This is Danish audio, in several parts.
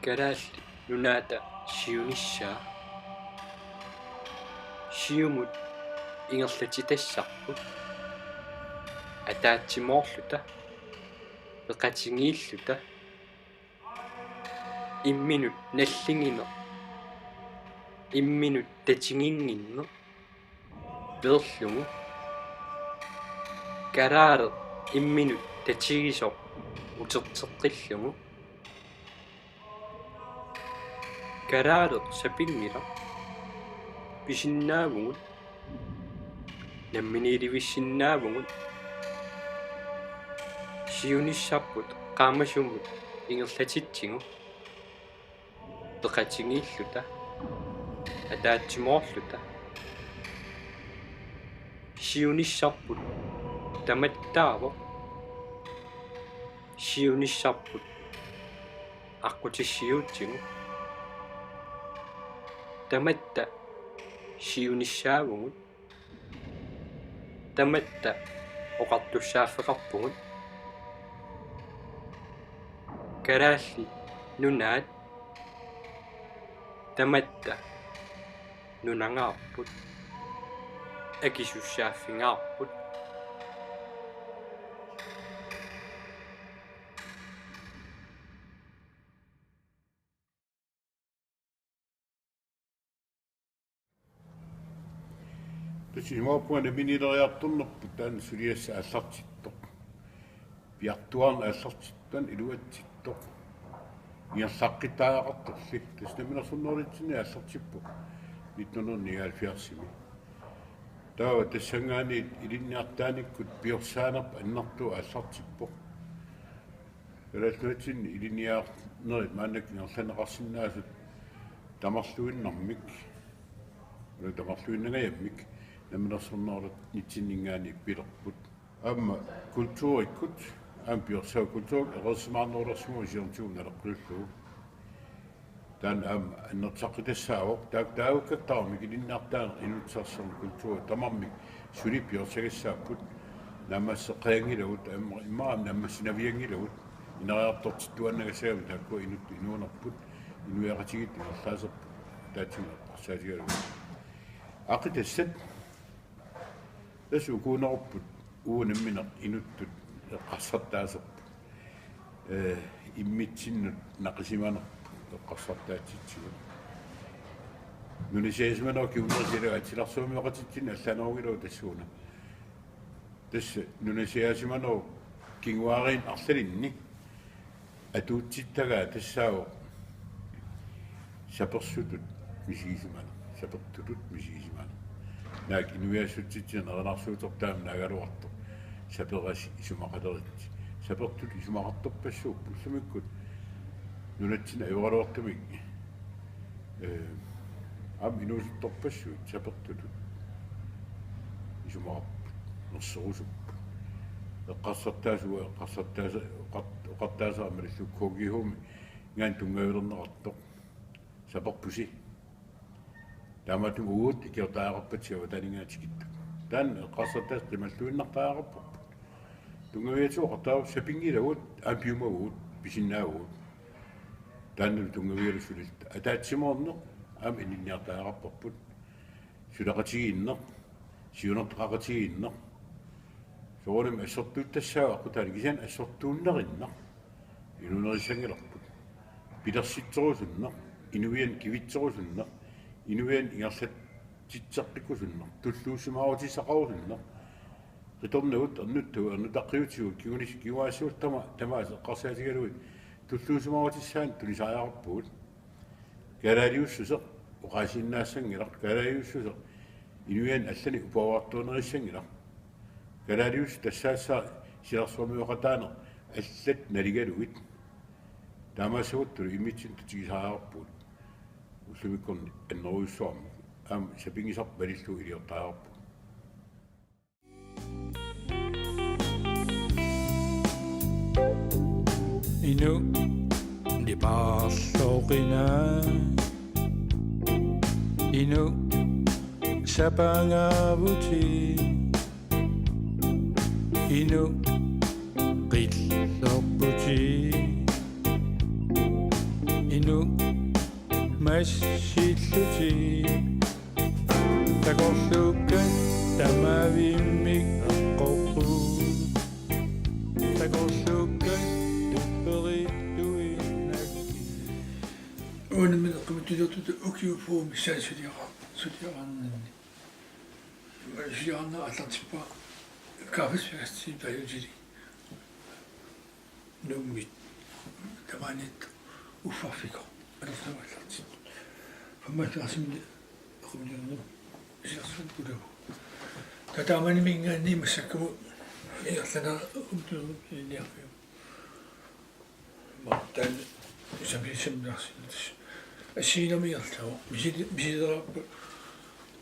Karaasli nunaata siunissaa siumut ingerlatitassarput ataatsimorluta peqatingiilluta imminut nallingine imminut tatinginginne peerlugu karaare imminut tatigisor uterteqqillugu karaare sapingila pisinnaavungut namminiilivissinnaavungut siunissarput qaammasumut ingerlatitsingu peqatingiilluta ataatsimorluta siunissarput tamattaavo siunissarput aqutissiuutsigu tamatta siunissaavungut tamatta oqartussaaffeqarpugut karaalli nunaat tamatta nunangaarput akisussaaffingaarput Tasimaappuana minileriartornerput taan suliassa аллартитто piartuarna аллартиттан илуатситто иерлаққитаагаарторли таснаминерсуннерлитсини аллартиппу 1979 таа тассангаани илинниартааниккут пиорсаанерпа аннартуа аллартиппо эласнуатсинни илинниаарнерит мааннак нерланеқарсинаасут тамарлуиннэрмик тамарлуиннагаяммик наминерсуннерлут нитсиннингаани пилерпут аама культууриккут ампиорсаа культуур ерсимаарнерлэрсму исиортуунналеққуллуу таан аама аннертаққитассаавоқ таавуккаттаармик илиннаартаан инутсарсерн культуур тамармик сулипиорсагассааппут намассеқаангилавут аама имаам намассинавиангилавут инериартортиттуаннагасааву таакку инут инуунерпут инуяқатигит нерлаасерпут таатсима парсаатигалу ақитассат тасукуунерпут уунамминер инуттут эққарсартаасерпут иммитсиннут нақисиманер эққарсартаатситсигу нунисиасманер киунерсилага атиларсуумиоқатитсин алланергилу тассууна тасса нунисиасманер кингуарин арлалинни атуутситтагаа тассаавоқ саперсутут мисигисимана сапертутут мисигисимана наак инуяассутситсин ернарсуутертаам наагалуарто сапераси исумақалерит сапертут исумақарторпассууппу сумиккут нунатсина эваралуартумик ам инуусутторпассуут сапертутут исумақарпут нерсерусуппу эққарсартаасуа эққарсартааса оқартаасаа маллуккугиуми гаан тунгавилернеқартоқ саперпуси тааматум уут икиортаарпатсиава таанингаатикитту таан эққарсартаас тималлуиннартаараппу тунгавиатуоқартаа сапингилагут ампиумагут писиннаагут таанну тунгавиалуссулит атаатсимоорне ам ининниартаараппарпут сулақатигииннер сиунертақатигииннер соорим ассортуuttassaaаққу таани кисиан ассортууннериннер инунерисангиларпут пилерситсерусуннер инуиан кивитсерусуннер инуиан ингерлат титсеққиккусуннер туллуусимааватисақарусуннер риторнуут эрнутту эрнутаққиутигу кигунис кигуаассуут тамаас эққарсаатигалуит туллуусимааватиссаан тунисааяарпуут галариуссусеқ оқаасиннаассангилар галариуссусеқ инуиан аллани упаваартуунериссангилар галариус тассаассаа силарсуамиоқатаанер аллат налигалуит таамаасуутту имитсин тутигисаарпуут усумиккорни аннеруйуссуарми аам сапингисар балиллу илиортаарпу ину дипаарлоқина ину сапангавути ину qillorputi inu massilluti taqorluukkan tamaavimmi eqqorpu taqorluukkan tupperiittuinakki uunimmin eqqimuttilortut ukiupuumi suliaqarnanni suliaqarna аллартиппа кафесфестивал таюжили нуммит таманит уффафико аллартамаалларти фамматаасимни эқумилернер исерсун кулаву татаамани мингаанни массаккаму иерлана умтулернер илиарфиу мартан исамисимнаарсинатас ассиинамиерлава мисилераппу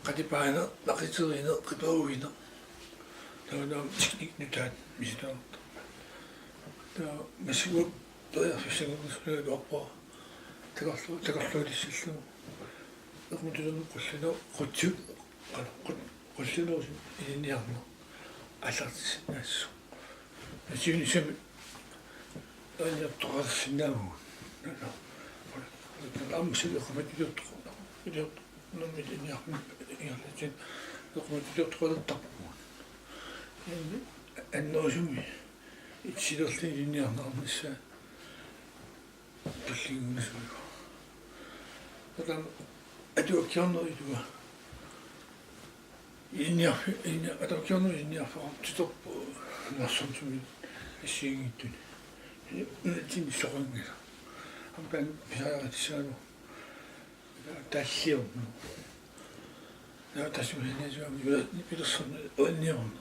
qatipaana naqiteriina qipauina taanaam tikniknutaat misitaarta taa masuup toyarfissagunersunaluarpa takarluulissallugu eqmutulерну qulluna qutsu qullunersin iliniarma аллартисиннаасу насиунисами аниартоқарсинаагу аммасилеқаматилиортоқарна илиорто нуммилиниарма иарлатин эқмутилиортоқалаттарпугун анноосуми итсилерлилиниарнаарнisса пиллигунисуйго атам атуаккиарнеритуга иниарфи атуаккиарнери иниарфаа титорпу нарсумсуми иссиигиттуни тин сорангила ампан писааратиссаану тассиорну я тассуинасуами нипилерсэрна уанниорну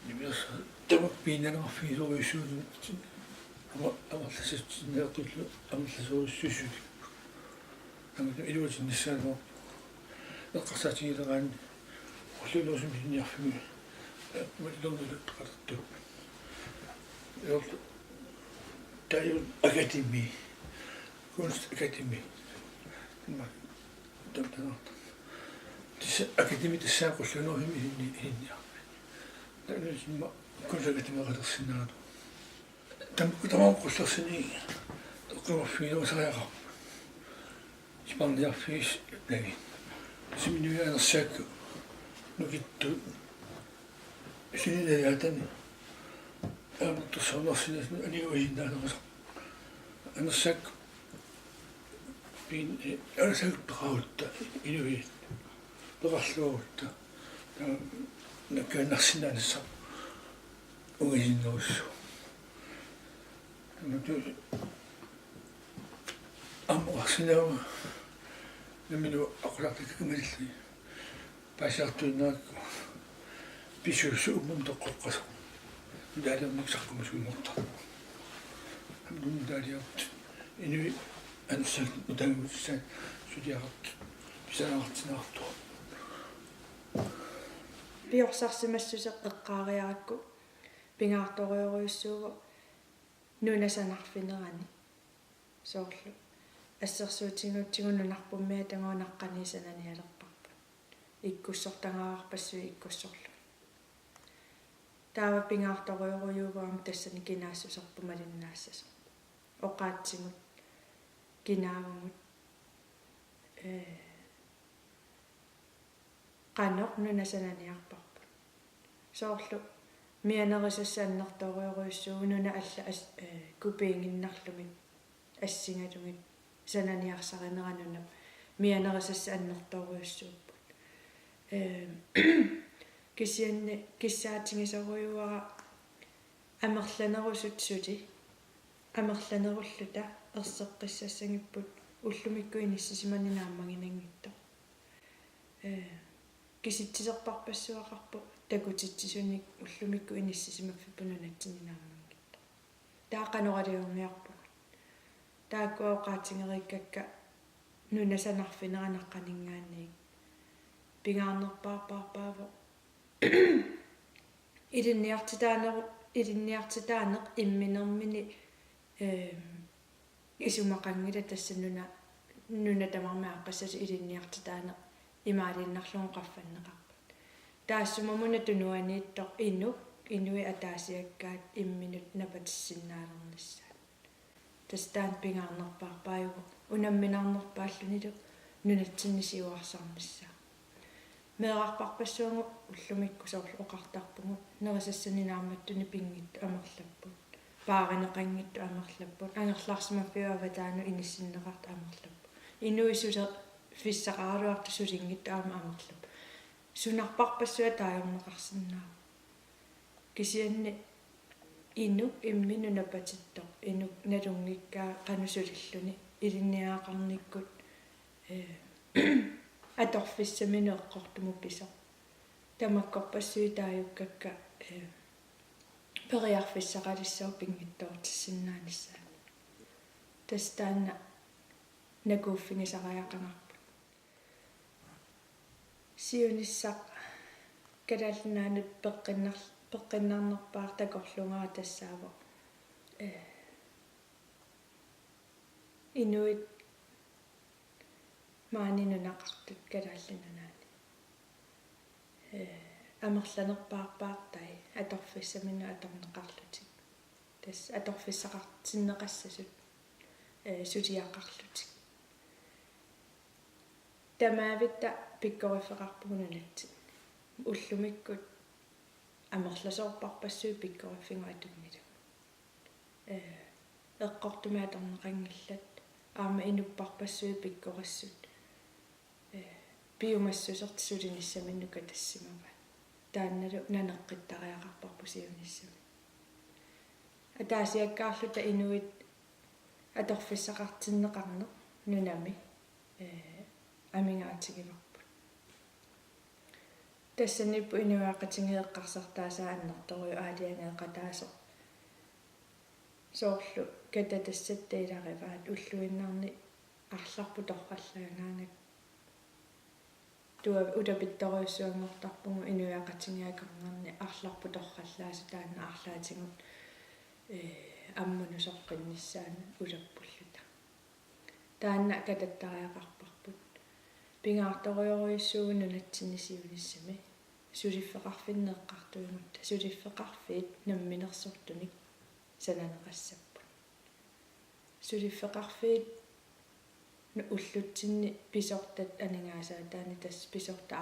нипилерс тамак пиинанерфигисориуссуunu амерласатсинеэққиллу амерласориуссуссули амата илуатиннассааноо эққарсаатигилераани уллулуусум пинниарфиги малилернилуттақалерту ёрт тайун академи Kunstakademi. Akademi tissaaqullunuhim ihinniarmi. Tanusimma kunstakademi qalersinnaanu. Tamaaqullersini eqqimaffiinuusariaqarpu. Isparniarfiis nagi. Siminuianersaakku nukittu sininayaatani aamertussornersinasnu aniuisinnaaneraqa. Anersaakku bin alsagtrautta inuit perarluutta nakkanarsinanassa uisinnerussu natu amorsinau naminu aqulartikkumalli pasartuinnaakku pisuussu ummum toqqoqqasu daalerniksarkumusumorta amdun daaliart inui анссал утангуссаа сулиарат писаартинаарто биорсарсимассусеқ эққаариаракку пингаарториоруйуссууга нунасанарфинерани соорлу ассерсуутингутсигунунарпуммиа тангуунаққанисананиалерпарпа иккуссортангаарпассуи иккуссорлу таава пингаарториоруйуугаам тассани кинаассусерпумалиннаассасо оқаатсигут кинаагумут qanor nunasanaниарпарпа соорлу мианерисассааннэрториоруйуссуугунуна алла купиингиннарлумик ассингалугит сананиарсаринерануна мианерисассааннэрториуссууппут кисианни киссаатингисоруйуара амерланерусутсули амерланеруллута ерсеққиссассангиппут уллумиккуиниссисиманинааммагинангитто киситсисерпарпассуақарпу такутитсисуник уллумиккуиниссисимаффиппунунатсиннааммангитто таақаноралиунгиарпугут тааккуоқаатингериккакка нунасанарфинеранаққанингаанник пингаарнерпаарпаарпаава илинниартитаанеқ имминермини исумақангила тассануна нуна тамармааққассати илинниартитаанеқ имаалииннарлугу qaffannеқарпут таассумамуна тунуанииттоқ инуи атаасиаккаат имминут напатиссиннаалернissaat тастаан пингаарнерпаарпааюгу унамминаарнерпааллунилу нунатсиннисиуарсаарнissaа меэрарпарпассуангу уллумикку соорлу оқартарпугу нерисассанинаарматтуни пингитту амерлаппут пааринеқангитту амерлаппут ангерлаарсимаффиуава таану иниссиннеқарт амерлаппу инуисуле фиссақааруарту сулингитту аама амерлаппу сунарпарпассуа таajorneqarsinnaa кисианни ину иммину напатитто ину налунгиккаа qanusулиллуни илинниаақарниккут аторфиссамину эққортуму писо тамаккорпассуи таajukкакка периарфиссақалиссаа пингиттоортиссиннаанissaa тастаанна накууффигисариақанарпу сиунissaq калаалнаанут пеққиннарнерпаар такорлунгаа тассааво инуит маанинунақартут калаалланаани амерланерпаарпаартай аторфиссамину аторнеқарлутик тас аторфиссақартиннеқассасут сутиақарлутик тамаавитта пиккорифеқарпугуналатсит уллумиккут амерласоорпарпассуи пиккориффингу атугнилу эққортумааторнеқангиллат аама инуппарпассуи пиккорассут биумассусертсулиниссаминнука тассимава таанналу нанеққиттариақарпарпу сиуниссами атаасиаккаарлута инуит аторфиссақартиннеқарне нунами амингаатигиларпут тассаниппу инуаақатингеэққарсартаасаа аннэрторуй аалиангеэқатаасо соорлу кататассаттаилариваат уллуиннарни арларпу торраллаагаангат туа утапитторуйссуангортарпугу инуаақатингеэқарнерни арларпу торраллаасу таанна арлаатингут аммунусорқиннissaана улаппуллута таанна кататтариақарпарпут пингаарторуйоруйссуугу нунатсиннисиунissami сулиффеқарфиннеэққартуйгутта сулиффеқарфиит намминерсортуник сананеқассаппут сулиффеқарфиит уллутсинни писортат анингаасаа таани тасс писорта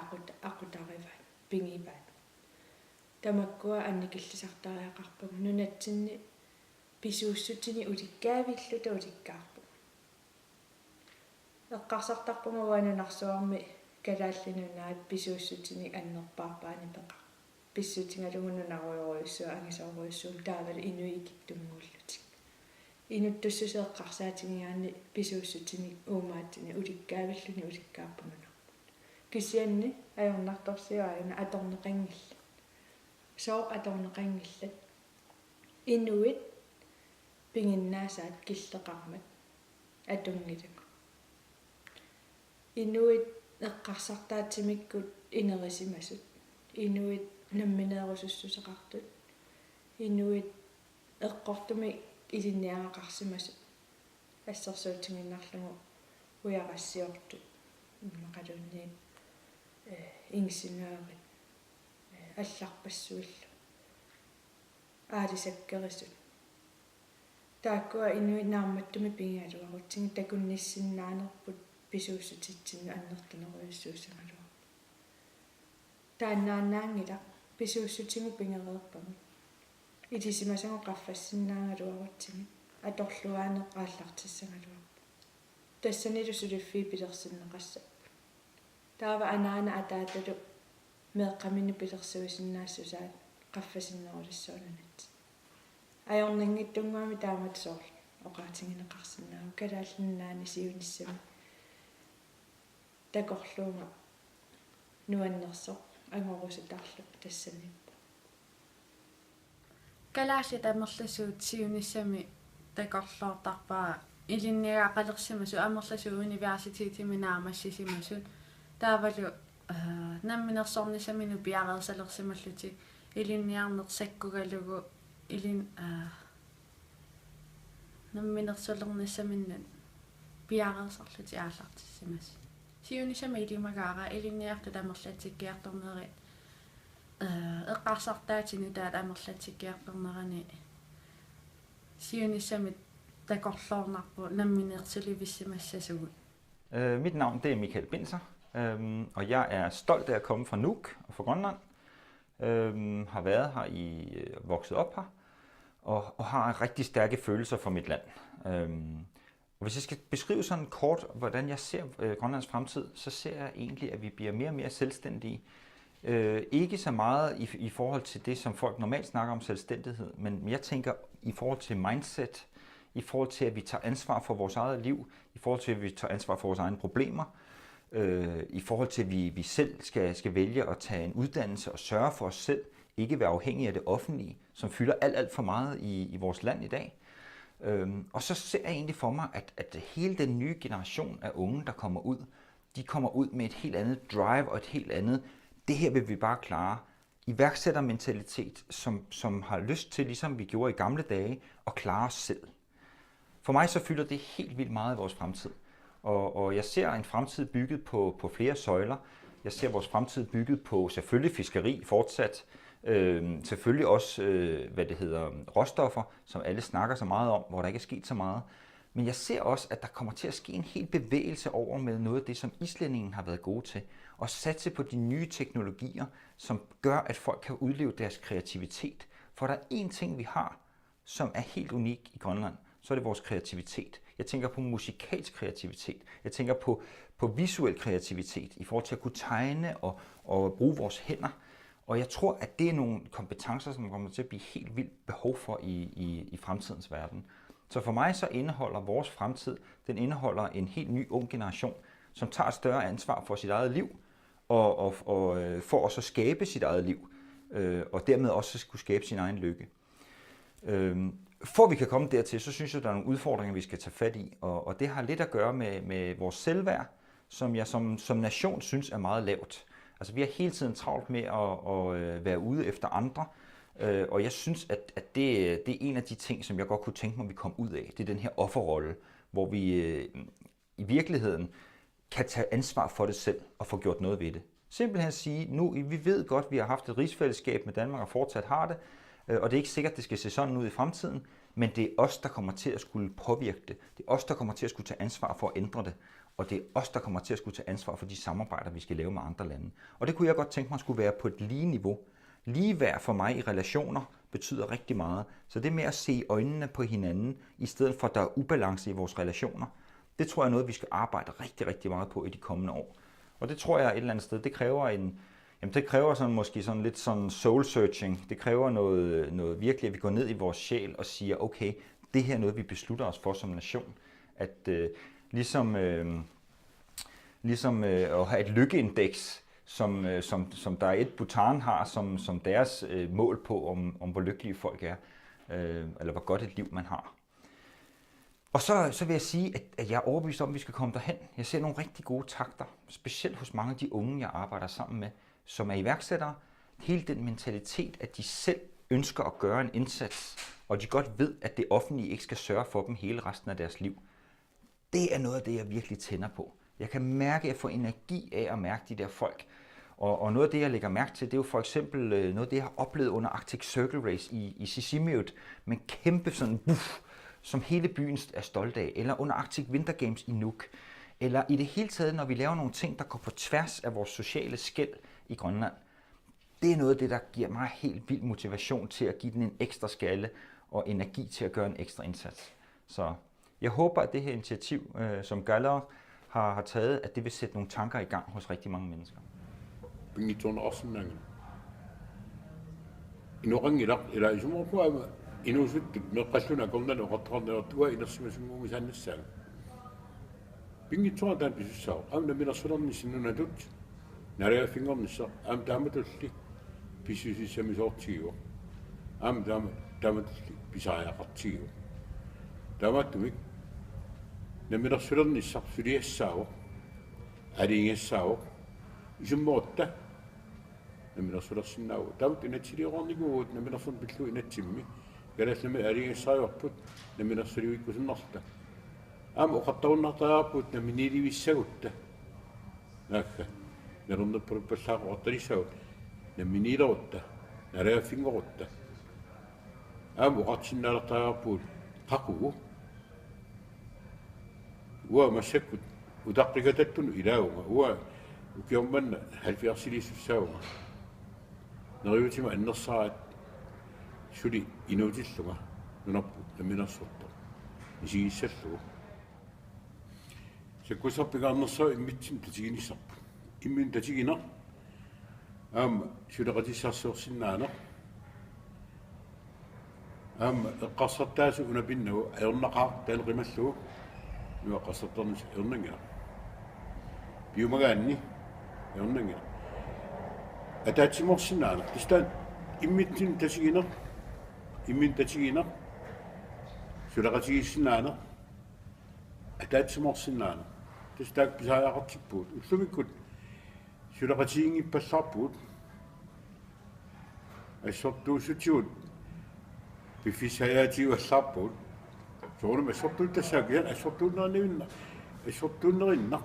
ақутариваат пингиваат тамаккуа анникиллисартариақарпагу нунатсинни писууссутини уликкаавиллута уликкаарпу эққарсартарпугу ванунарсуарми калааллинунаат писууссутини аннерпаарпаани пеқа писсутингалугунунаруйоруйссуа ангисооруйссуум таавал инуикиттунгууллутик инуттуссусеэққарсаатингиаани писууссутини уумаатини уликкаавиллуни уликкаарпунунарпут кисианни аёрнарторсиуаюна аторнеқангилла соо аторнеқангиллат инуит пингиннаасаат киллеқармат атунгилагу инуит эққарсартаатимиккут инерисимасут инуит намминеерусуссусеқартут инуит эққортуми илинниарақарсимасут ассерсуутингиннарлугу уярассиорту мақалунниит ингсинаарит алларпассуиллу аалисаккерисут тааккуа инуит наамматтуми пингаалуарутсинги такунниссиннаанерпут писууссутитсинну аннертунеруйуссуусангалуа тааннааннаангила писууссутингу пингереерпами илисимасангу qaffassinnaangaluarutsingi аторлуаанеқ ааллартиссангалуа тассанилу сулиффи пилерсиннеқассаппут таава анаана атааталу меэққамини пилерсуисиннаассусаат qaffassinnerulissуунанат аёрнингиттунгуами таамат соорлу оқаатингинеқарсиннаау калааллиннаани сиуниссами такорлуунга нуаннерсоқ ангорусутарлуп тассаниппу калаалли тамерласуут сиуниссами такорлоортарпаа илиннигаақалерсимасу амерласу университетими наамассисимасут таавалу намминерсорнисамину пиареерсалерсималлути илинниарнерсаккугалугу илин намминерсолернissamиннат пиареерсарлути ааллартиссимас сиунисами илимагаара илинниарту тамерлатиккиарторнери эққарсартаатини таат амерлатиккиарторнерани сиунисами taqorlornarpu namminertilivissimassasugut. Mit navn det er Michael Binser, og jeg er stolt af at komme fra Nuuk og fra Grønland. Har været her vokset op her, og har rigtig stærke følelser for mit land. Og hvis jeg skal beskrive sådan kort, hvordan jeg ser Grønlands fremtid, så ser jeg egentlig, at vi bliver mere og mere selvstændige. Ikke så meget i forhold til det, som folk normalt snakker om selvstændighed, men jeg tænker i forhold til mindset, i forhold til, at vi tager ansvar for vores eget liv, i forhold til, at vi tager ansvar for vores egne problemer, i forhold til, at vi selv skal vælge at tage en uddannelse og sørge for os selv, ikke være afhængige af det offentlige, som fylder alt for meget i vores land i dag. Og så ser jeg egentlig for mig, at hele den nye generation af unge, der kommer ud, de kommer ud med et helt andet drive og et helt andet, det her vil vi bare klare, iværksættermentalitet, som har lyst til, ligesom vi gjorde i gamle dage, at klare os selv. For mig så fylder det helt vildt meget i vores fremtid. Og jeg ser en fremtid bygget på flere søjler. Jeg ser vores fremtid bygget på selvfølgelig fiskeri fortsat, selvfølgelig også råstoffer, som alle snakker så meget om, hvor der ikke er sket så meget. Men jeg ser også, at der kommer til at ske en hel bevægelse over med noget af det, som islændingen har været gode til. Og satse på de nye teknologier, som gør, at folk kan udleve deres kreativitet. For der er én ting, vi har, som er helt unik i Grønland, så er det vores kreativitet. Jeg tænker på musikalsk kreativitet. Jeg tænker på visuel kreativitet i forhold til at kunne tegne og bruge vores hænder. Og jeg tror, at det er nogle kompetencer, som kommer til at blive helt vildt behov for i fremtidens verden. Så for mig så indeholder vores fremtid, den indeholder en helt ny ung generation, som tager et større ansvar for sit eget liv, og for også at skabe sit eget liv, og dermed også skulle skabe sin egen lykke. For vi kan komme dertil, så synes jeg, der er nogle udfordringer, vi skal tage fat i, og det har lidt at gøre med vores selvværd, som jeg som nation synes er meget lavt. Altså vi har hele tiden travlt med at være ude efter andre, og jeg synes, at det er en af de ting, som jeg godt kunne tænke mig, at vi kom ud af. Det er den her offerrolle, hvor vi i virkeligheden kan tage ansvar for det selv og få gjort noget ved det. Simpelthen sige, vi ved godt, at vi har haft et rigsfællesskab med Danmark og fortsat har det, og det er ikke sikkert, at det skal se sådan ud i fremtiden, men det er os, der kommer til at skulle påvirke det. Det er os, der kommer til at skulle tage ansvar for at ændre det. Og det er os, der kommer til at skulle tage ansvar for de samarbejder, vi skal lave med andre lande. Og det kunne jeg godt tænke mig skulle være på et lige niveau. Ligeværd for mig i relationer betyder rigtig meget. Så det med at se øjnene på hinanden, i stedet for at der er ubalance i vores relationer, det tror jeg er noget, vi skal arbejde rigtig, rigtig meget på i de kommende år. Og det tror jeg et eller andet sted, det kræver sådan måske sådan lidt sådan soul searching. Det kræver noget virkelig, at vi går ned i vores sjæl og siger, okay, det her er noget, vi beslutter os for som nation. At ligesom at have et lykkeindeks, som der er et Bhutan har, som deres mål på, om hvor lykkelige folk er, eller hvor godt et liv man har. Og så vil jeg sige, at jeg er overbevist om, at vi skal komme derhen. Jeg ser nogle rigtig gode takter, specielt hos mange af de unge, jeg arbejder sammen med, som er iværksættere. Hele den mentalitet, at de selv ønsker at gøre en indsats, og de godt ved, at det offentlige ikke skal sørge for dem hele resten af deres liv. Det er noget af det, jeg virkelig tænder på. Jeg kan mærke, at jeg får energi af at mærke de der folk. Og noget af det, jeg lægger mærke til, det er jo for eksempel noget af det, jeg har oplevet under Arctic Circle Race i Sisimiut, med en kæmpe sådan buff, som hele byen er stolt af, eller under Arctic Winter Games i Nuuk, eller i det hele taget, når vi laver nogle ting, der går på tværs af vores sociale skel i Grønland. Det er noget af det, der giver mig helt vild motivation til at give den en ekstra skalle og energi til at gøre en ekstra indsats. Så jeg håber, at det her initiativ, som Galler har taget, at det vil sætte nogle tanker i gang hos rigtig mange mennesker. Pingiton Arsenal. Inorangilaq ila isumorpuama inusuttut meqqalluna kornanu qartarnertua inersimasummumisannassaag. Pingiton tan pisussaa amna minersulerni sinnunatut nariafingernissa am taamatulli pisusissamisortigiu. Am taamatulli pisariaqartigiu. Taamattumik naminersulernissa suliassaavu aliingassaavu isummoorta naminersulersinnaavu taamut inatsiliororniguut naminersun pillu inatsimmi galallami aliingassaajuarput naminersuliuikkusunnarta aam oqartarunnartaaarput naminilivissagut naakka nerunnerpuruppallaaqortalissagut naminiilerutta nariaffingerutta aam oqartinnaalertaaarput qaqugu уа массаккут утаққигататтуну илаагунга уа укиорманна халфиарсилиссуссаагунга нериутима аннерсараат сули инуутиллунга нунарпу наминерсорто исигиссаллугу саккусарпигаарнерсаа иммитсин татигинissarpu иммин татигинер аама сулеқатиссарсуорсиннаанер аама эққарсартаасу унапиннагу аернақаа таалеқималлугу нуаққарсарторнис ернангера биумагаанни ернангера атаатсиморсиннаанер тистаан иммитсин татигинер иммин татигинер сулеқатигиссиннаанер атаатсиморсиннаанер тистаак писааяақартиппуут уллумиккут сулеқатигингиппаллаарпуут ассортуусутиут пифисаяатиуаллаарпуут соорум ассортуутассаакиан ассортууннернивинна ассортууннеринна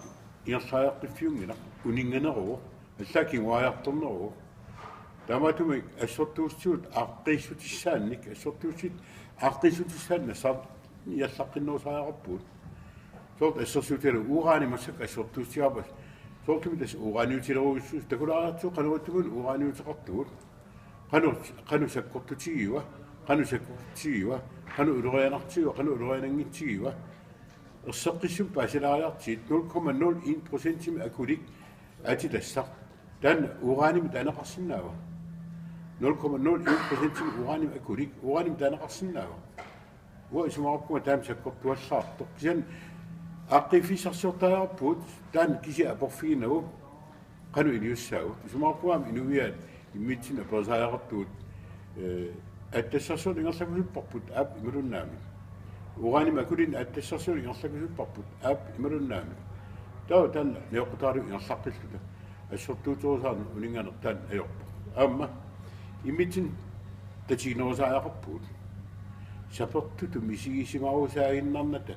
иерлааяққиффиунгина унинганеругу аллаакингуаярторнеругу таамаатуми ассортуустиут ааққиссутиссаанник ассортуусит ааққиссутиссаанна саа иаллаққиннерусааяқарпуут соорт ассорсуутиалу ураани массак ассортуустиарпас соортумитас ураниутилеруиссус такулааратсуу кануаттугун ураниутеқартугут кану саккортутигиуа кану саккортутигиуа кану улерианартигиуа кану улерианангитсигиуа ерсеққиссум пасилаариартиит 0,01% акулик атилассар тан ураним танеқарсинаава 0,01% ураним акулик ураним танеқарсинаава уа исумаарпуга таам саккортуаллаарто кисиан аққифисарсиортаярпут таан киси апорфигинагу кану илиуссаагу исумаарпугаам инувиаат иммитсина просааяқартуут аттассарсуул ингерлакусуппарпут аап ималуннаами ураани макулин аттассарсуул ингерлакусуппарпут аап ималуннаами таа таан неоқутаару ингерлаққиллута ассортууторусаарну унинганер таан аёрпа аама иммитсин татигинерусааяқарпут сапертуту мисигисимарусаагиннарната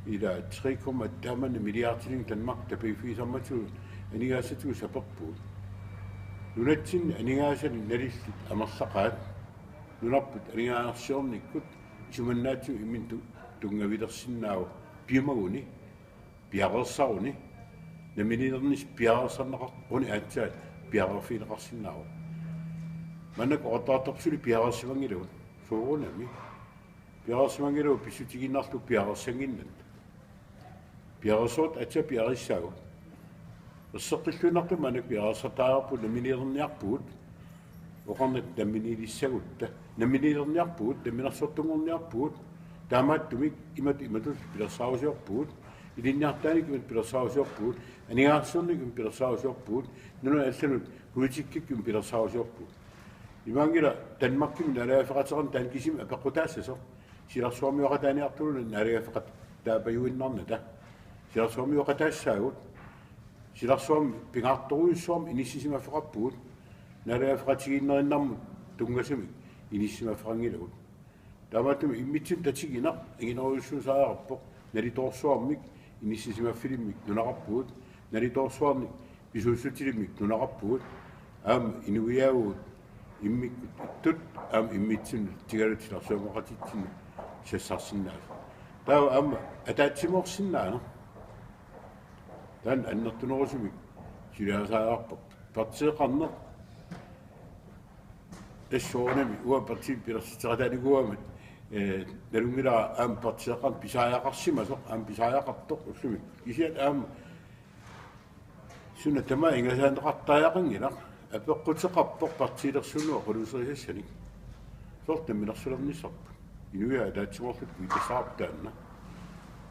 ila 3,8 milliardin Danmark tapifisarmatу анигаасату саперпуут нунатсин анигаасали налиллит амерлақаат нунарпут анигаарсиорниккут исуманнаатсу имминту тунгавилерсиннаава пиумагуни пиарерсаруни наминилернис пиарерсарнеқар уни аатсаат пиарерфилеқарсиннаава маннак ортаартарсули пиарерсивангилугут суурунами пиарерсивангилугу писсутигиннарлу пиарерсангиннат пиарерсоот атса пиариссаагу ерсеққиллунарту манак пиарерсатаарпу наминилерниарпуут оқарнат наминилиссагутта наминилерниарпуут наминерсортунгорниарпуут таамааттумик иматус пилерсаусиорпуут илинниартааник имат пилерсаусиорпуут анигаарсерник им пилерсаусиорпуут нуна алланут хуитиккикким пилерсаусиорпуут имангила Данмарким налаафеқатеран таан кисим апеққутаассасо силарсуармиоқатааниартулуна налаафеқат таапаюиннарна та силарсуармиоқатаассаагут силарсуарми пингаартторуйуссуарми иниссисимафеқарпуут налаафеқатигиннериннармут тунгасами иниссимафеқангилагут таамааттуми иммитсин татигина игинеруйуссуусаарарпоқ налиторсуармик иниссисимаффилиммик нунақарпуут налиторсуарник писууссутилиммик нунақарпуут аама инуиаагуут иммиккут аам иммитсин тигалутиларсуамақатитсин сассарсиннаа таа аама атаатсиморсиннаана таан аннертунерусумик силаасаарпа партиеқарнер тассоонами уа партии пилерситератааникуамат налунгила аам партиеқар писааяақарсимасо аам писааяақартоқ уллумик кисиат аама суна тама ингасаанеқартааяқангила апеққутеқарпоқ партиилерсунуа қулусериссаник сорта минерсулернissarpu инуя таатсиморлут витасаартаанна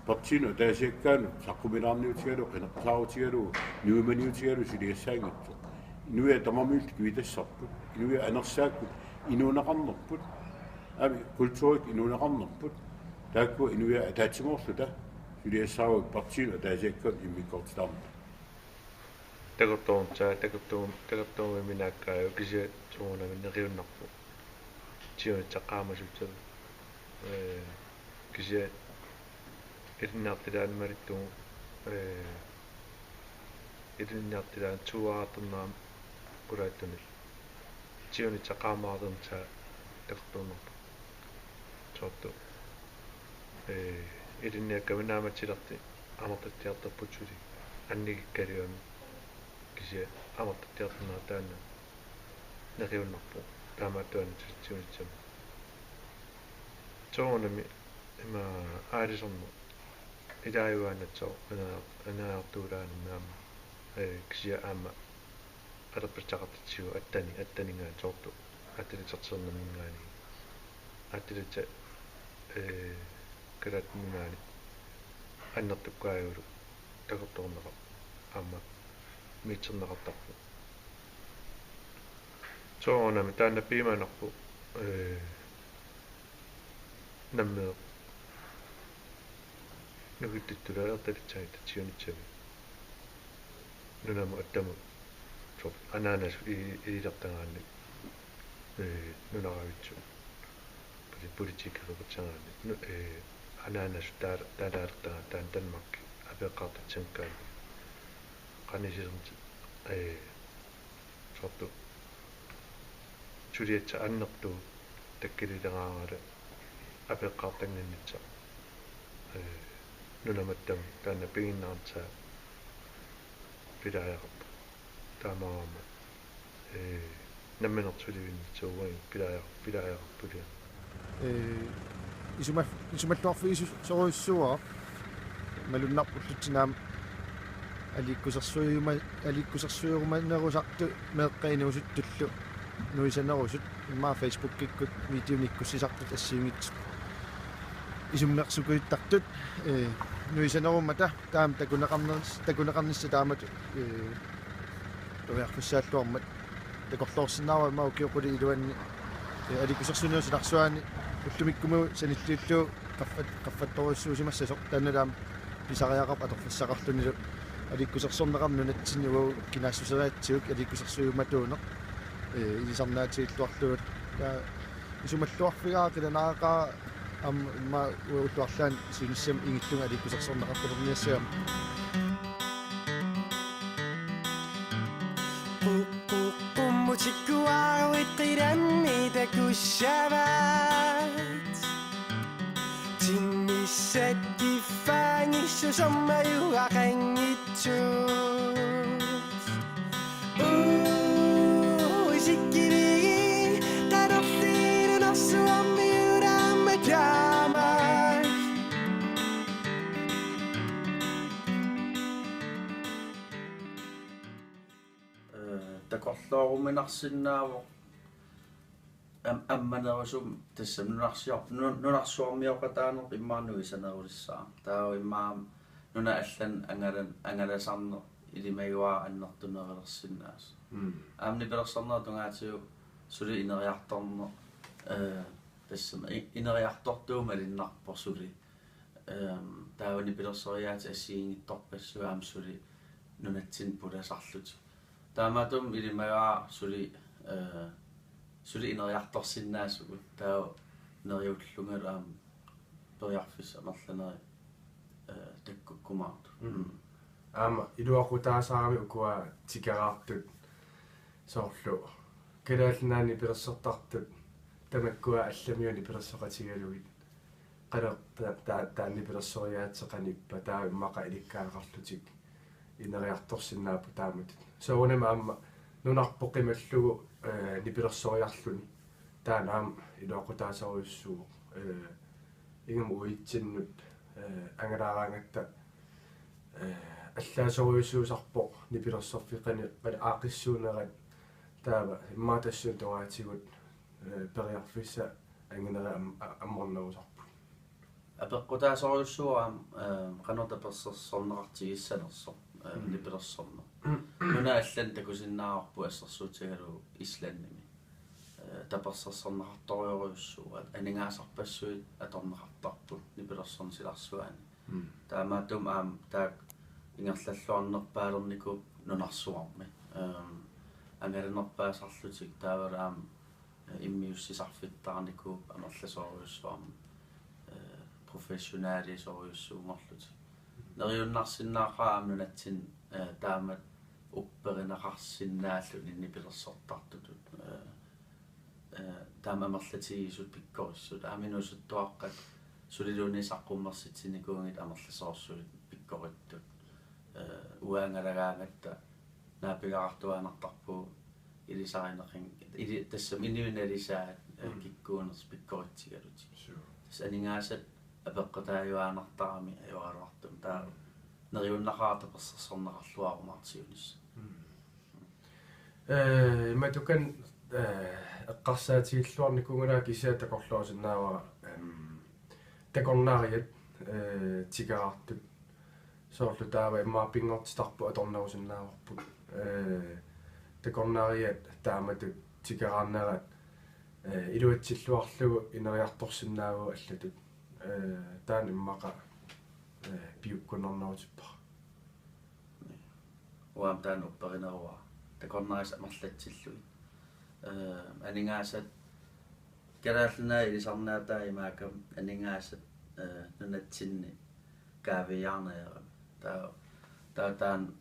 партино таасиаккаану саққумилаарниутигалу қинеққсаарутигалу нуиманиутигалу силиассаангатсо инуя тамамиултик витассарпут инуя анерсааккут инуунеқарнерпут ами культурик инуунеқарнерпут таакку инуя таатсиморлута силиассаару партино таасиаккаан иммиккортитаарна такортуум минааккаа кися суунами нериуннарпу тиунитсаққаамасутсу кися ириннаартилаанмалитту ириннаартилаан туаатернаам кулааттунил тиунитсаққаамаардернса такортууннарпу соорту иринниаккавинааматсиларти амартаттиартарпутсули аннигиккалиуами кися амартаттиартарнаа таана нериуннарпу таамааттуана тутсиунитсама тоонами има аалисорну илааюаанатсоо анаартуулаанамаама кisia аама алерпатсақартитсигу аттанингаа тоорту аттилитерсернамингаани аттилита калатмингаани аннертуккааюлу такорторнеqa аама митсернеqartarpu тоонами таана пиманарпу наммеэ нугиттулаерталитсаги татсиунитсами нунаму аттаму соп ананас илилертангаанни нунаравитсу политикерпатсагаанни ананас таалаалтаа таан Danmark апеққартатсанкаани qanisisernet сорту чулиатса аннерту таккилилераарала апеққартангиннитса нунаматтам таана пигиннаартаа пилааяқарпа таамаама намминертуливиннитсуугани пилааяқарпулиа исумаллуарфи соруйссуа малуннарпуллутсинаам аликкусерсуйуманерусарту меэккаинуусуттуллу нуисанерусут имма фейсбуккиккут видеониккуссисартут ассиунгит исуммерсукуиттартут нуисанеруммата таам такунеқарнисса таамат ториарфиссааллуармат такорлоорсинаава мау киоқули илуанни аликкусерсуниусиларсуаани уллумиккуму саниллиуллуу qaffattoruissuusimassasor taanalaam pisariaqap atorfissaqarlunilу аликкусерсорнеқарну натсиннугу кинаассусераатсигук аликкусерсуйуматууне илисарнаатигиллуарлугут таа исумаллуарфигаа киланаагаа амма уутуарлаан синиссам ингиллунга аликкусерсорнеқартулерниассаам qummutikkuaruitqirammi takussavaat timmissat kiffaangissusommayuaqanngitsut isikkivigi tanorliinunersuammiuraammataamak такорлооруминарсинаавоо амманерусум тассам нунарсуармиоқатаанер иммаануи санерулиссаа таа иммаам нуна аллан ангаласарне илимагуаа аннертунерилерсиннаас аамни пелерсарнера тунгаатиу сули инериарторне тассам инериартортуuma линнарпор сули таавани пелерсориаати ассиингитторпассуа аам сули нунатсин пуласарлути таамаатум илимагуаа сули инериарторсиннаасугу таа нериуллунгалаам периарфис амерланери таккуккумаарту аама илуақутаасаарами укуа тикераартут соорлу калаалнаани пилерсертартут тамаккуа алламиуни пилерсоқатигалугит қалер таанни пилерсориаатеқаниппа таа иммақа иликкаақарлутик инериарторсиннаапу таамат соонема аама нунарпоқималлугу нипилерсориарлуни таанаам илуақутаасаруйуссуу ингам уитсиннут ангалаараангатта аллаасоруйуссуусарпо нипилерсорфиқани қали аақиссуунерат таава иммаатассуун тогаатигут периарфисса ангинера амморнерусарпу апеққутаасоруйуссуаам қанорта персерсорнеқартигиссанерсо нипилерсорне нуна аллан такусиннаарпу ассерсуутигалу исланними таперсерсорнеқарториоруйуссуа анингаасарпассуит аторнеқартарпут нипилерсорнсиларсуаани таамаатум аам таак ингерллаллуарнерпаалерникуп нунарсуарми ангаланерпаасарлутик таавалаам иммиуссисарфиттаарникуп амерласоруйуссуарми профессионаалисоруйуссуумерлутик нериуннарсиннаақаа амнунатсин таамат упперинеқарсиннааллу ниннипилерсортартутут таамамерлатигисут пиккориссут ааминусуттуаққат сулилуунисаққуммерситсиникуунгит амерласоорсуит pikkorittu uangalagaangatta naapigaartuanartarpu ilisarineqin ili tassam inuinalisaat kikkuuners pikkorittigaluti tas aningaasat apeqqataayuaanartarami ajualuartum taa neriunnaqaartapersersorneqarluarumartiunis imatukan eqqarsaatiilluarnikugunaa kisiatakorluusinnaava takornaariat tigaartut soorlu taava immaa pingortitarpu atornarusinnaavorput takornaariat taamatut tigaraannerat iluatsilluarlugu ineriartorsinnaavu allatut taan immaqa piukkunernerutippa uam taan upperinerua takornaaris amarlatsilluit aningaasat kalaallunaa ilisarnaataa imaakam aningaasat nunatsinni kaaviyaarneeram taan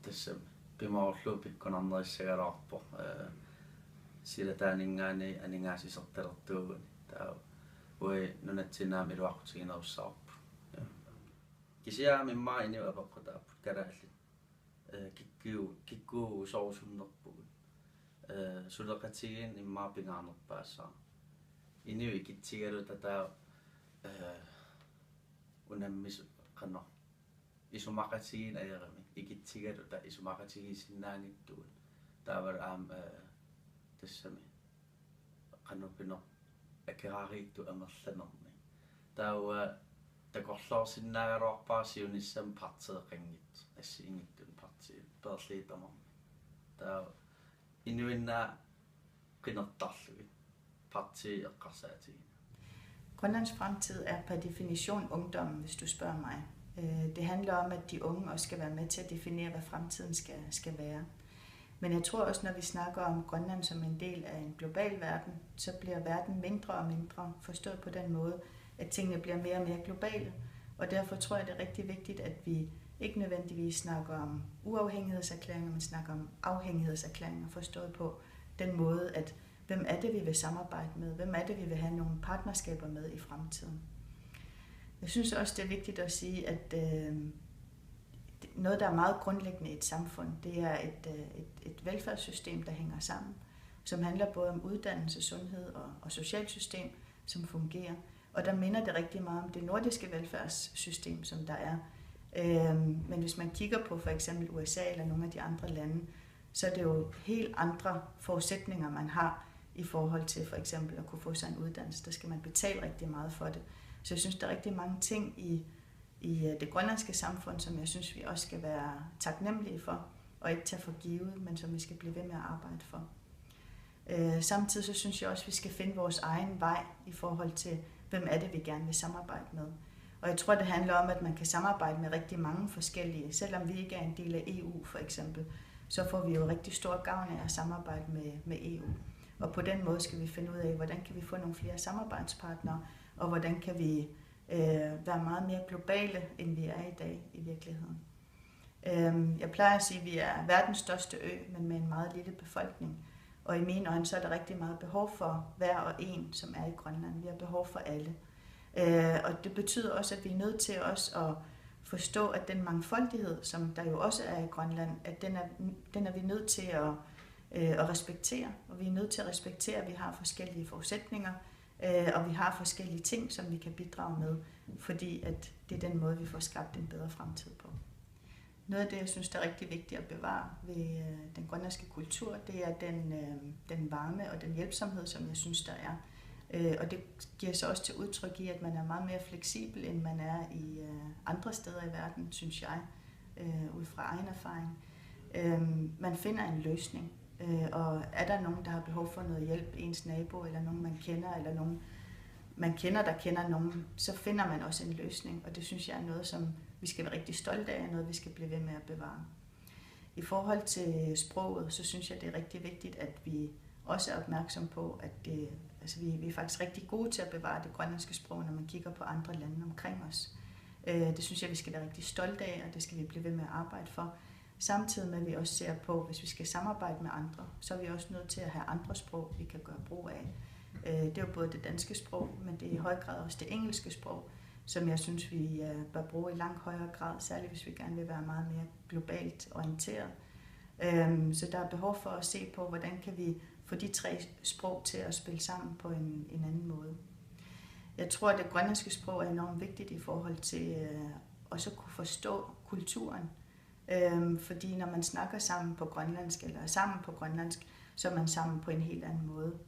tassam pimorlu pikkunarnerissagalarpo sila taaningaani aningaasisertalertuuguni taa ui nunatsinaam iluaqutiginerussarpu kisiaami immaa iniu apeqqutaaput kalaallit kikkuu sorusunnerpugut suleqatigin immaa pingaarnerpaassаа iniu ikitsigalu tataa unammis qanno isumaqatigin ajerami ikitsigalu ta isumaqatigisinnaangittugut taavar aam tassami qannupino akeraariittu amerlanerni taua takorlorsinnaagaluarpaasiunissam parteeqangit assiingittun parti perliitamarni taa inuinnaa qinertarlugit parti eqqarsaatigiin. Grønlands fremtid er per definition ungdommen, hvis du spørger mig. Det handler om, at de unge også skal være med til at definere, hvad fremtiden skal være. Men jeg tror også, når vi snakker om Grønland som en del af en global verden, så bliver verden mindre og mindre, forstået på den måde, at tingene bliver mere og mere globale. Og derfor tror jeg, det er rigtig vigtigt, at vi ikke nødvendigvis snakker om uafhængighedserklæringer, men snakker om afhængighedserklæringer, forstået på den måde, at hvem er det, vi vil samarbejde med? Hvem er det, vi vil have nogle partnerskaber med i fremtiden? Jeg synes også, det er vigtigt at sige, at noget, der er meget grundlæggende i et samfund, det er et velfærdssystem, der hænger sammen, som handler både om uddannelse, sundhed og socialsystem, som fungerer. Og der minder det rigtig meget om det nordiske velfærdssystem, som der er. Men hvis man kigger på for eksempel USA eller nogle af de andre lande, så er det jo helt andre forudsætninger, man har i forhold til for eksempel at kunne få sig en uddannelse. Der skal man betale rigtig meget for det. Så jeg synes, der er rigtig mange ting i det grønlandske samfund, som jeg synes, vi også skal være taknemmelige for, og ikke tage for givet, men som vi skal blive ved med at arbejde for. Samtidig så synes jeg også, vi skal finde vores egen vej i forhold til, hvem er det, vi gerne vil samarbejde med. Og jeg tror, det handler om, at man kan samarbejde med rigtig mange forskellige. Selvom vi ikke er en del af EU for eksempel, så får vi jo rigtig stor gavn af at samarbejde med EU. Og på den måde skal vi finde ud af, hvordan kan vi få nogle flere samarbejdspartnere, og hvordan kan vi være meget mere globale, end vi er i dag i virkeligheden. Jeg plejer at sige, at vi er verdens største ø, men med en meget lille befolkning. Og i mine øjne, så er der rigtig meget behov for hver og en, som er i Grønland. Vi har behov for alle. Og det betyder også, at vi er nødt til også at forstå, at den mangfoldighed, som der jo også er i Grønland, at den er vi nødt til at respektere. Og vi er nødt til at respektere, at vi har forskellige forudsætninger, og vi har forskellige ting, som vi kan bidrage med, fordi at det er den måde, vi får skabt en bedre fremtid på. Noget af det, jeg synes, der er rigtig vigtigt at bevare ved den grønlandske kultur, det er den varme og den hjælpsomhed, som jeg synes, der er. Og det giver sig også til udtryk i, at man er meget mere fleksibel, end man er i andre steder i verden, synes jeg, ud fra egen erfaring. Man finder en løsning, og er der nogen, der har behov for noget hjælp, ens nabo, eller nogen man kender, eller nogen man kender, der kender nogen, så finder man også en løsning, og det synes jeg er noget, som vi skal være rigtig stolte af, noget vi skal blive ved med at bevare. I forhold til sproget, så synes jeg, det er rigtig vigtigt, at vi også er opmærksom på, at vi er faktisk rigtig gode til at bevare det grønlandske sprog, når man kigger på andre lande omkring os. Det synes jeg, vi skal være rigtig stolte af, og det skal vi blive ved med at arbejde for. Samtidig med, at vi også ser på, hvis vi skal samarbejde med andre, så er vi også nødt til at have andre sprog, vi kan gøre brug af. Det er jo både det danske sprog, men det er i høj grad også det engelske sprog. som jeg synes, vi bør bruge i langt højere grad, særligt hvis vi gerne vil være meget mere globalt orienteret. Så der er behov for at se på, hvordan kan vi få de 3 sprog til at spille sammen på en anden måde. Jeg tror, at det grønlandske sprog er enormt vigtigt i forhold til også at kunne forstå kulturen. Fordi når man snakker sammen på grønlandsk, eller sammen på grønlandsk, så er man sammen på en helt anden måde.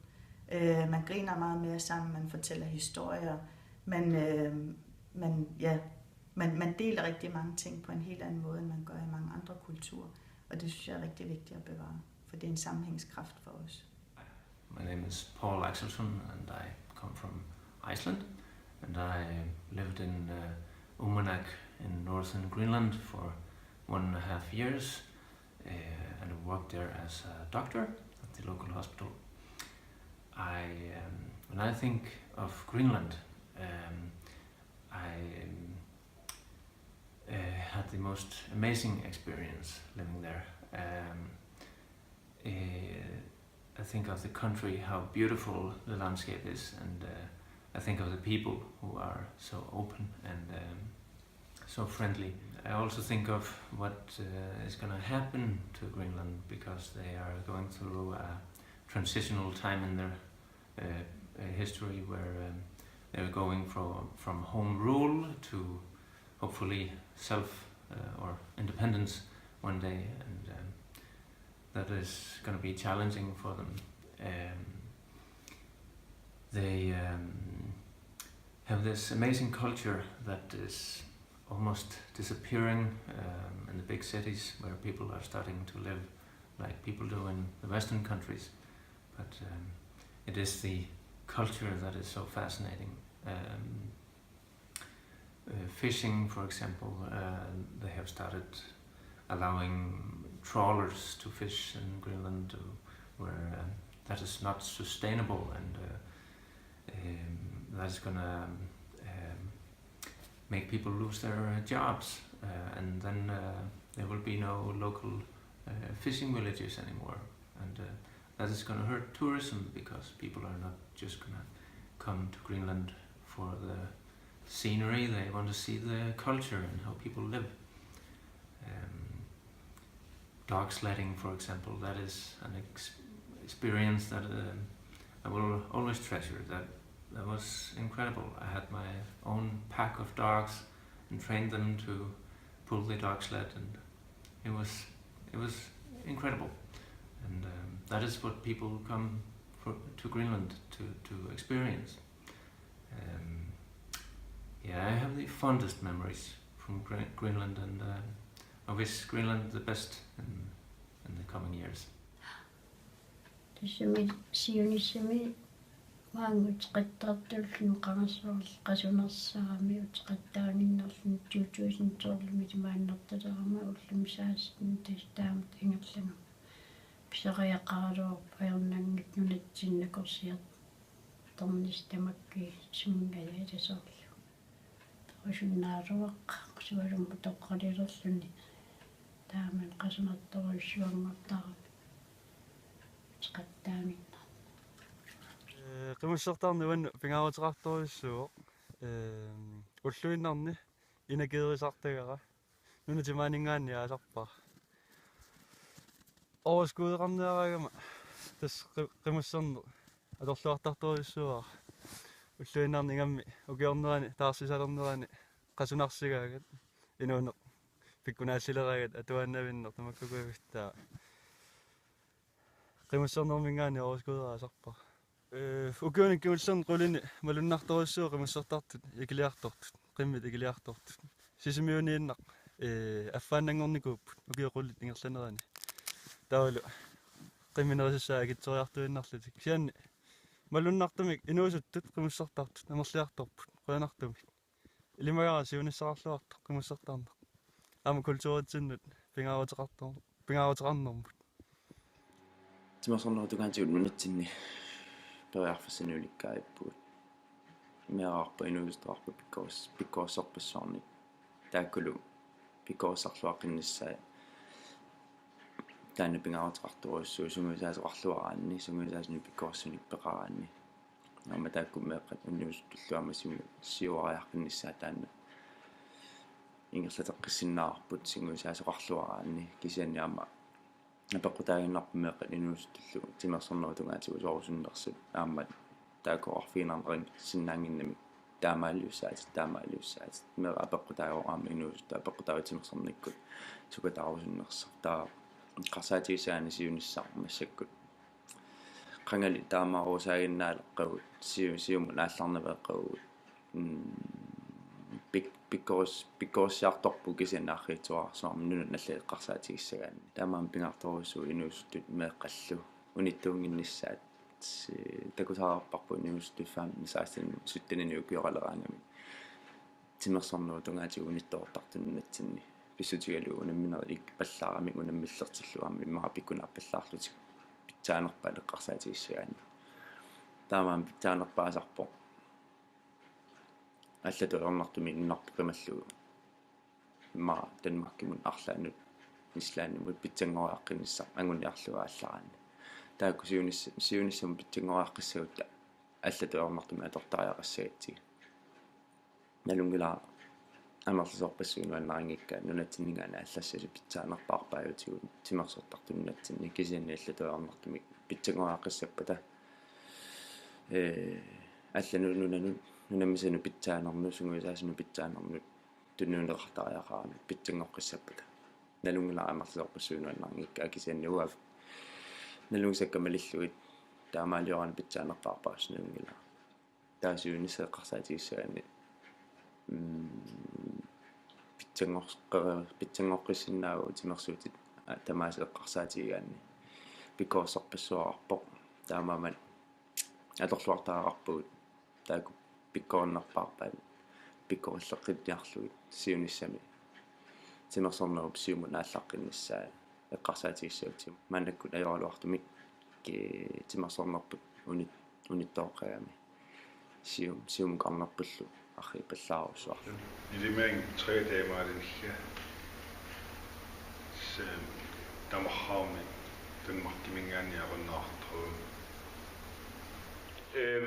Man griner meget mere sammen, man fortæller historier, man deler rigtig mange ting på en helt anden måde, end man gør i mange andre kulturer. Og det synes jeg er rigtig vigtigt at bevare, for det er en sammenhængskraft for os. My name is Paul Axelsson and I come from Iceland, and I lived in Uummannaq in northern Greenland for 1.5 years and worked there as a doctor at the local hospital. When I think of Greenland, I had the most amazing experience living there. I think of the country, how beautiful the landscape is, and I think of the people who are so open and so friendly. I also think of what is going to happen to Greenland, because they are going through a transitional time in their history where they're going from home rule to hopefully self or independence one day, and that is going to be challenging for them. They have this amazing culture that is almost disappearing in the big cities, where people are starting to live like people do in the Western countries. But it is the culture that is so fascinating. Fishing, for example, they have started allowing trawlers to fish in Greenland, where that is not sustainable, and that's gonna make people lose their jobs, and then there will be no local fishing villages anymore, and that is gonna hurt tourism, because people are not just gonna come to Greenland for the scenery. They want to see the culture and how people live. Dog sledding, for example, that is an experience that I will always treasure. That was incredible. I had my own pack of dogs and trained them to pull the dog sled, and it was incredible. And that is what people come to Greenland to experience. I have the fondest memories from Greenland, and I wish Greenland the best in the coming years. Маангутеқаттартуллун қамассуарл қасунерсаарами утеқаттааниnnерлун 2012 мааннерталерама уллум саассин тастаамат ингерлану писариақаралуар аернангит нунатсиннакорсиат торнис тамакки сумгая тасоорлу торусуннааруақ суалум тоққалилерлүни тааман қасунерторуссуангортаа утеқаттаанинна qimmussartarnuan pingaavutaqartorissuuq ulluinnarni inakeerisartagara nunatimaningaanni aasarpar overskuudeqarnearagama tas qimmussarnu atorluartartorissuuqa ulluinnarni ingammi ukiornerani taarsisalernerani qasunarsigaagat inuuneq pikkunaassилерагат атуаннавиннер тамаккукуивитtaa qimmussarnermingaanni overskuuderaasarpar ukiunik kiulsern qulini malunnartorussuu qimussartartut ikiliartortut qimmit ikiliartortut sisimiuniinnaq affaannangornikuupput ukiuqullit ingerlanerani taulu qimminerissaa akitsoriartuinnarlutik sianni malunnartumik inuusuttut qimussartartut amerliartorput qoyanartumik ilimagara siunissararluartoq qimussartarneq ama kultuuritsinnut pingaavutaqarnermut timersornertugaantigut nunatsinni periarfassanuulikkaippuut meerarpa inuustrarpa pikkoorsorpassoornik taakkulu pikkoorsorluaqinnissaa taanna pingaavutaqartorussuu sunguisaasoqarluaraanni sunguisaasni pikkoorsunik peqaraanni Amma taakku meeqqat unniustulluama siuariarpinnissaa taanna ingerlateqqissinnaarput singuisaasoqarluaraanni kisianni amma apeqqutaaginnarpu meeqqat inuustullu timersornertungaatigu soorusunnersut aamma taakoqarfiinarnerin sinnaanginnami taamaaliussaat mera apeqqutaagoraama inuusta apeqqutaavitimersornikkut sukataarusunnersa taa qarsaatigisaani siunissarmassakut qangali taamaaruusaaginnaaleqqagut siumu naallarnaveeqqagut pikkorussiartorpu kisiannaarriituarsuarma nunut nalleeqqarsaatigissaгаани таамаам пингарторуссу инуустут меэккаллу унитtuunginnissaat такусаарпарпу инуустуффаам мисаасин суттанини укиоралераангами тимерсорнуутунгаатигу униттоортартуннатсинни писсутигалу унамминерик паллаарами унаммиллертиллуарми иммара пиккунаарпаллаарлутик питсаанерпа леккарсаатигиссагаани таамаам питсаанерпаасарпо аллатуорнартуми иннарпукамаллугу иммара Данмаркимун арлаанут ислааннимут питсангориаққиннссар ангуниарлуга аллараани таакку сиуниссам питсангориаққиссагутта аллатуорнартуми атортариақассагатсиги налунгилаа амерлсорпассуунуаннарингикка нунатсиннигаана аллассасу питсаанерпаарпаавутигу тимерсортартуннатсинни кисианни аллатуорнартуми питсангориаққиссаппата алланунунанут нунаммисану питсаанерну сунгуисаасуну питсаанерну туннуунеқартариақарами питсангоққиссаппата налунгилаа амерлсорпассуунуаннарингикка акисианни уав налунгисаккамалиллугит таамаалиоран питсаанерпаарпаас налунгилаа таасиунисеққарсаатигиссагаани питсангоққиссинаагу тимерсуутит тамаасеққарсаатигигаани пиккоорсорпассуарарпоқ таамаамат аторлуартаарарпугут тааку пиккоорнерпаарпаат пиккориллеққитниарлугит сиуниссами тимерсорнеруп сиуму нааллаққиннссаа эққарсаатигиссаутим манаккут аёралуартумик ки тимерсорнерпут униттооққагами сиум қарнерпуллу арри паллаарусуар илимаан 3 dage var det her så der må have med den markeringen jeg var nok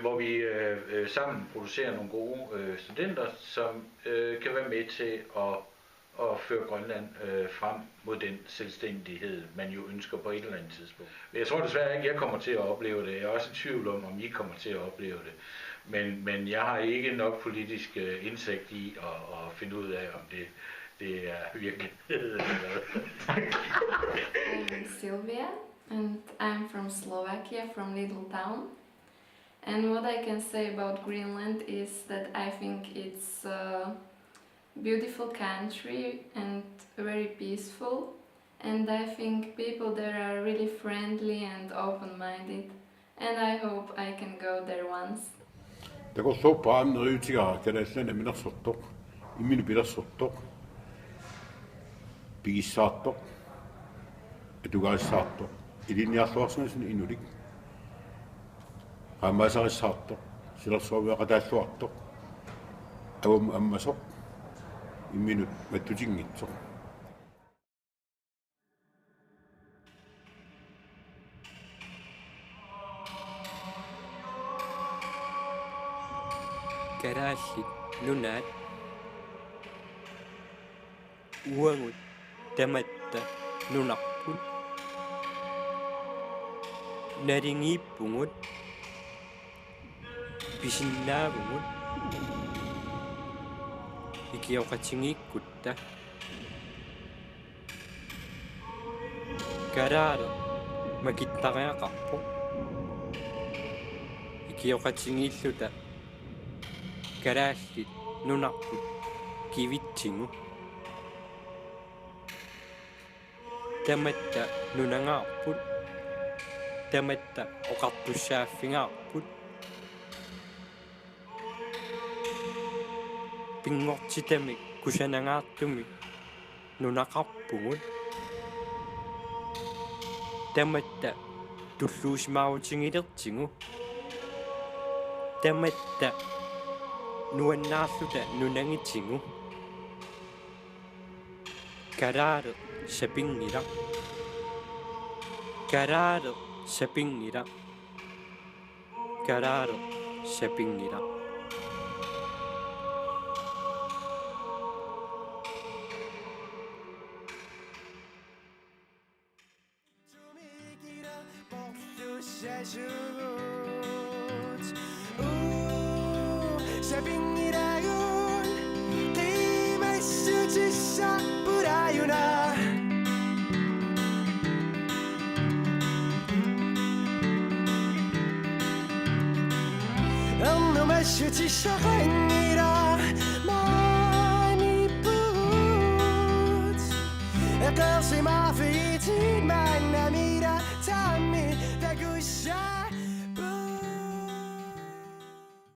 hvor vi sammen producerer nogle gode studenter, som kan være med til at føre Grønland frem mod den selvstændighed, man jo ønsker på et eller andet tidspunkt. Jeg tror desværre ikke, jeg kommer til at opleve det. Jeg er også i tvivl om I kommer til at opleve det. Men jeg har ikke nok politisk indsigt i at finde ud af, om det er virkelighed. I'm Sylvia, and I'm from Slovakia, from Little Town. And what I can say about Greenland is that I think it's a beautiful country and very peaceful. And I think people there are really friendly and open-minded. And I hope I can go there once. Der går så bare noget ud til at gøre det sådan, at man så dog. I mine billeder så dog. Bigisat dog. At du gør sat dog. I din jeg så sådan en inulik. Har masser af sat dog. Så der så være der så dog. Og masser. I mine med du ting så. Karaallit nunaat uangut tamatta nunarput naringiippungut pisinnaavungut ikioqatingiikkutta karaala makittariaqarpu ikioqatingiilluta karaallit nunarput kivitsingu tamatta nunangaarput tamatta oqartussaaffingаарput pingortitamik kusanangaartumik nunaqarpugut tamatta tulluusimaarutingilertingu tamatta nuannaarluta nunangitsingu karaare sapingila karaare sapingila karaare 셰핑이라 셰핑이라군 게임할 수 지사 뿌라유나 놈의 수지사 아니라 많이 붓 가슴 아프지 만남이라 담이 다구샤